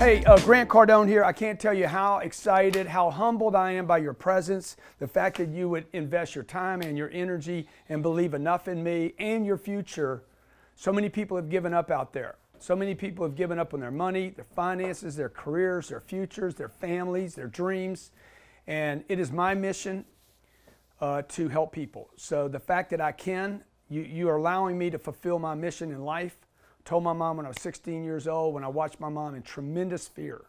Hey, Grant Cardone here. I can't tell you how excited, how humbled I am by your presence, the fact that you would invest your time and your energy and believe enough in me and your future. So many people have given up out there. So many people have given up on their money, their finances, their careers, their futures, their families, their dreams. And it is my mission to help people. So the fact that I can, you are allowing me to fulfill my mission in life. Told my mom when I was 16 years old, when I watched my mom in tremendous fear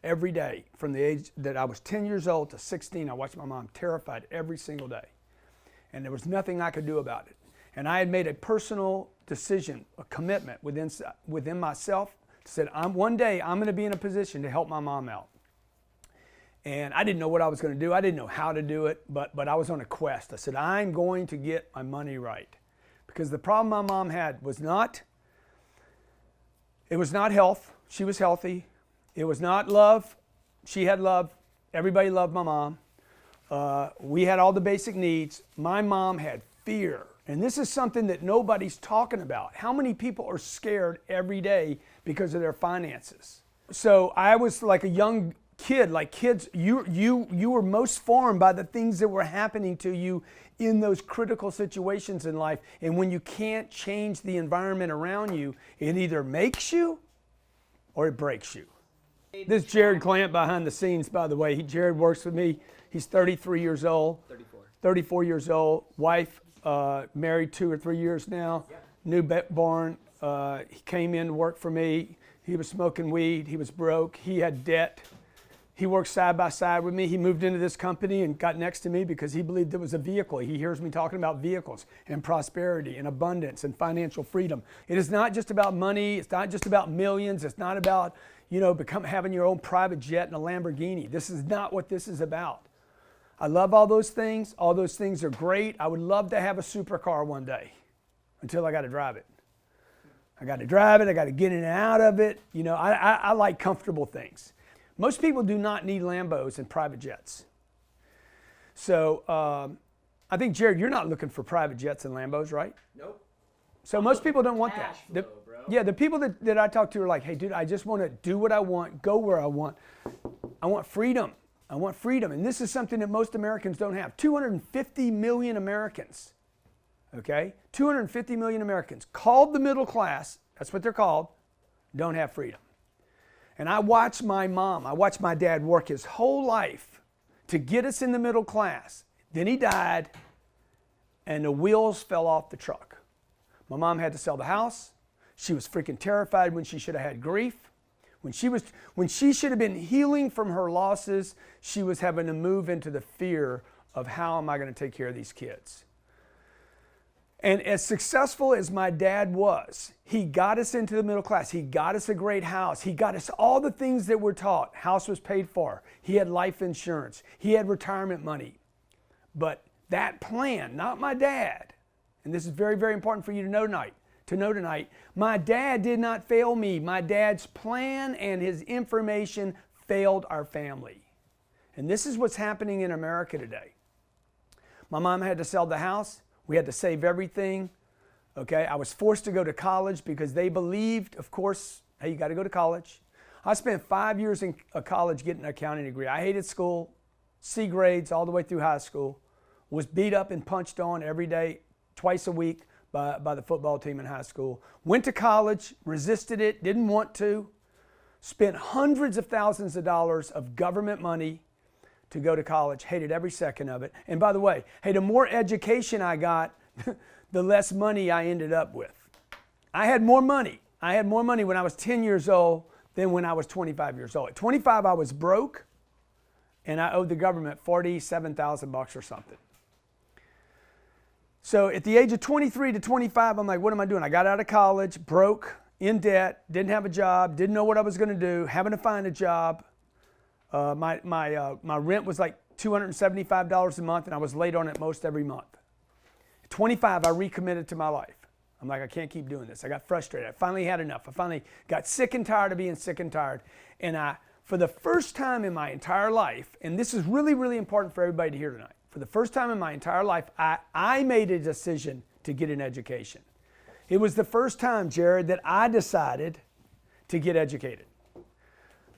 every day from the age that I was 10 years old to 16, I watched my mom terrified every single day. And there was nothing I could do about it. And I had made a personal decision, a commitment within myself, said, one day I'm going to be in a position to help my mom out. And I didn't know what I was going to do. I didn't know how to do it, but I was on a quest. I said, I'm going to get my money right. Because the problem my mom had was not health. She was healthy. It was not love. She had love. Everybody loved my mom. We had all the basic needs. My mom had fear. And this is something that nobody's talking about. How many people are scared every day because of their finances? So I was like a young kid, like kids, you were most formed by the things that were happening to you in those critical situations in life. And when you can't change the environment around you, it either makes you or it breaks you. This is Jared Clamp behind the scenes, by the way. Jared works with me. He's 33 years old. 34 years old. Wife, married 2 or 3 years now. Yeah. Newborn. He came in to work for me. He was smoking weed. He was broke. He had debt. He worked side by side with me. He moved into this company and got next to me because he believed it was a vehicle. He hears me talking about vehicles and prosperity and abundance and financial freedom. It is not just about money. It's not just about millions. It's not about, having your own private jet and a Lamborghini. This is not what this is about. I love all those things. All those things are great. I would love to have a supercar one day until I got to drive it. I got to drive it. I got to get in and out of it. I like comfortable things. Most people do not need Lambos and private jets. So I think, Jared, you're not looking for private jets and Lambos, right? Nope. So most people don't want that. Flow, bro. Yeah, the people that I talk to are like, hey, dude, I just want to do what I want, go where I want. I want freedom. I want freedom. And this is something that most Americans don't have. 250 million Americans, okay? 250 million Americans called the middle class, that's what they're called, don't have freedom. And I watched my dad work his whole life to get us in the middle class. Then he died and the wheels fell off the truck. My mom had to sell the house. She was freaking terrified when she should have had grief. When she should have been healing from her losses, she was having to move into the fear of how am I going to take care of these kids? And as successful as my dad was, he got us into the middle class. He got us a great house. He got us all the things that we're taught. House was paid for. He had life insurance. He had retirement money. But that plan, not my dad, and this is very, very important for you to know tonight, my dad did not fail me. My dad's plan and his information failed our family. And this is what's happening in America today. My mom had to sell the house. We had to save everything, okay? I was forced to go to college because they believed, of course, hey, you got to go to college. I spent 5 years in college getting an accounting degree. I hated school, C grades all the way through high school, was beat up and punched on every day, twice a week by the football team in high school. Went to college, resisted it, didn't want to, spent hundreds of thousands of dollars of government money to go to college, hated every second of it. And by the way, hey, the more education I got, the less money I ended up with. I had more money when I was 10 years old than when I was 25 years old. At 25, I was broke, and I owed the government $47,000 or something. So at the age of 23 to 25, I'm like, what am I doing? I got out of college, broke, in debt, didn't have a job, didn't know what I was going to do, having to find a job. My rent was like $275 a month, and I was late on it most every month. At 25, I recommitted to my life. I'm like, I can't keep doing this. I got frustrated. I finally had enough. I finally got sick and tired of being sick and tired. And for the first time in my entire life, and this is really, really important for everybody to hear tonight, for the first time in my entire life, I made a decision to get an education. It was the first time, Jared, that I decided to get educated.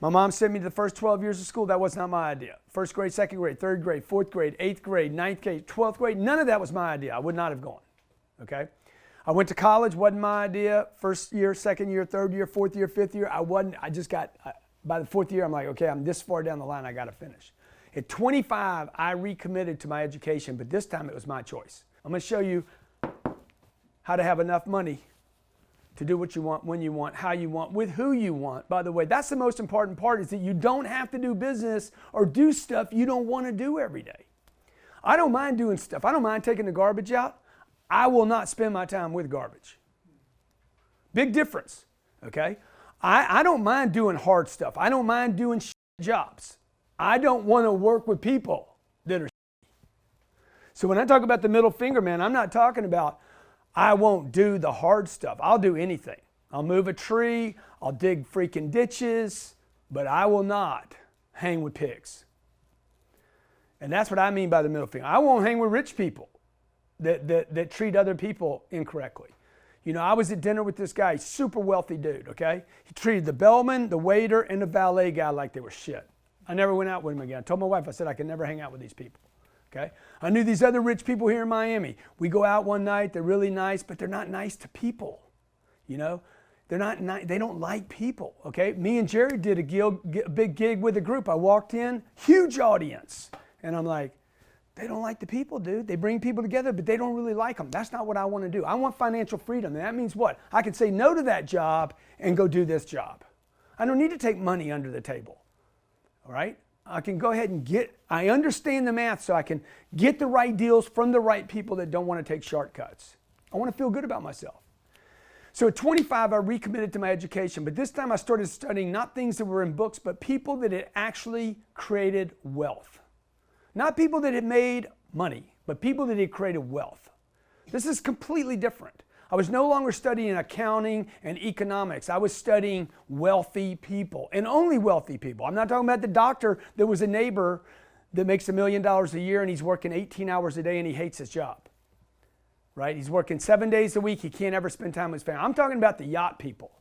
My mom sent me to the first 12 years of school. That was not my idea. First grade, second grade, third grade, fourth grade, eighth grade, ninth grade, 12th grade. None of that was my idea. I would not have gone. Okay? I went to college. Wasn't my idea. First year, second year, third year, fourth year, fifth year. By the fourth year, I'm like, okay, I'm this far down the line. I got to finish. At 25, I recommitted to my education, but this time it was my choice. I'm going to show you how to have enough money to do what you want, when you want, how you want, with who you want. By the way, that's the most important part, is that you don't have to do business or do stuff you don't want to do every day. I don't mind doing stuff. I don't mind taking the garbage out. I will not spend my time with garbage. Big difference, okay? I don't mind doing hard stuff. I don't mind doing jobs. I don't want to work with people that are. So when I talk about the middle finger, man, I'm not talking about I won't do the hard stuff. I'll do anything. I'll move a tree. I'll dig freaking ditches, but I will not hang with pigs. And that's what I mean by the middle finger. I won't hang with rich people that treat other people incorrectly. You know, I was at dinner with this guy, super wealthy dude, okay? He treated the bellman, the waiter, and the valet guy like they were shit. I never went out with him again. I told my wife, I said, I can never hang out with these people. Okay? I knew these other rich people here in Miami. We go out one night, they're really nice, but they're not nice to people. You know? They're not nice, they don't like people. Okay? Me and Jerry did a big gig with a group. I walked in, huge audience. And I'm like, they don't like the people, dude. They bring people together, but they don't really like them. That's not what I want to do. I want financial freedom. And that means what? I can say no to that job and go do this job. I don't need to take money under the table. All right? I can go ahead and I understand the math, so I can get the right deals from the right people that don't want to take shortcuts. I want to feel good about myself. So at 25, I recommitted to my education, but this time I started studying not things that were in books, but people that had actually created wealth. Not people that had made money, but people that had created wealth. This is completely different. I was no longer studying accounting and economics. I was studying wealthy people, and only wealthy people. I'm not talking about the doctor that was a neighbor that makes $1 million a year and he's working 18 hours a day and he hates his job. Right? He's working 7 days a week. He can't ever spend time with his family. I'm talking about the yacht people.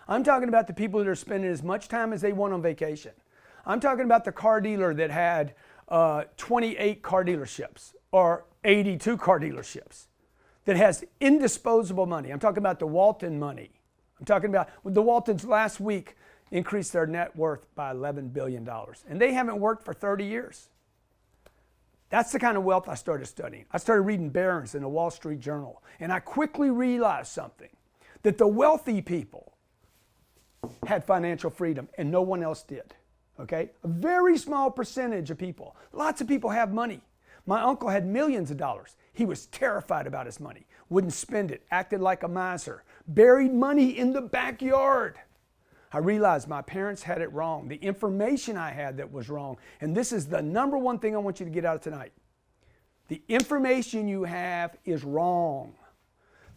I'm talking about the people that are spending as much time as they want on vacation. I'm talking about the car dealer that had 28 car dealerships or 82 car dealerships. That has indisposable money. I'm talking about the Walton money. I'm talking about the Waltons last week increased their net worth by $11 billion. And they haven't worked for 30 years. That's the kind of wealth I started studying. I started reading Barron's in the Wall Street Journal. And I quickly realized something, that the wealthy people had financial freedom and no one else did. Okay? A very small percentage of people. Lots of people have money. My uncle had millions of dollars. He was terrified about his money, wouldn't spend it, acted like a miser, buried money in the backyard. I realized my parents had it wrong. The information I had that was wrong. And this is the number one thing I want you to get out of tonight. The information you have is wrong.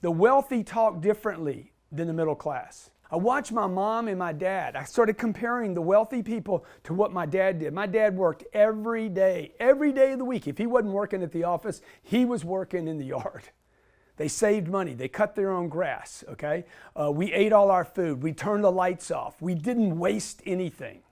The wealthy talk differently than the middle class. I watched my mom and my dad. I started comparing the wealthy people to what my dad did. My dad worked every day of the week. If he wasn't working at the office, he was working in the yard. They saved money. They cut their own grass, okay? We ate all our food. We turned the lights off. We didn't waste anything.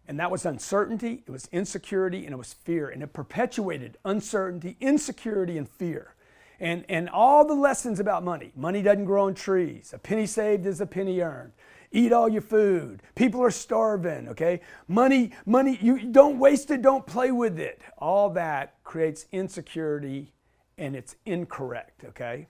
And that was uncertainty, it was insecurity, and it was fear. And it perpetuated uncertainty, insecurity, and fear. And all the lessons about money. Money doesn't grow on trees. A penny saved is a penny earned. Eat all your food. People are starving, okay? Money, you don't waste it, don't play with it. All that creates insecurity and it's incorrect, okay?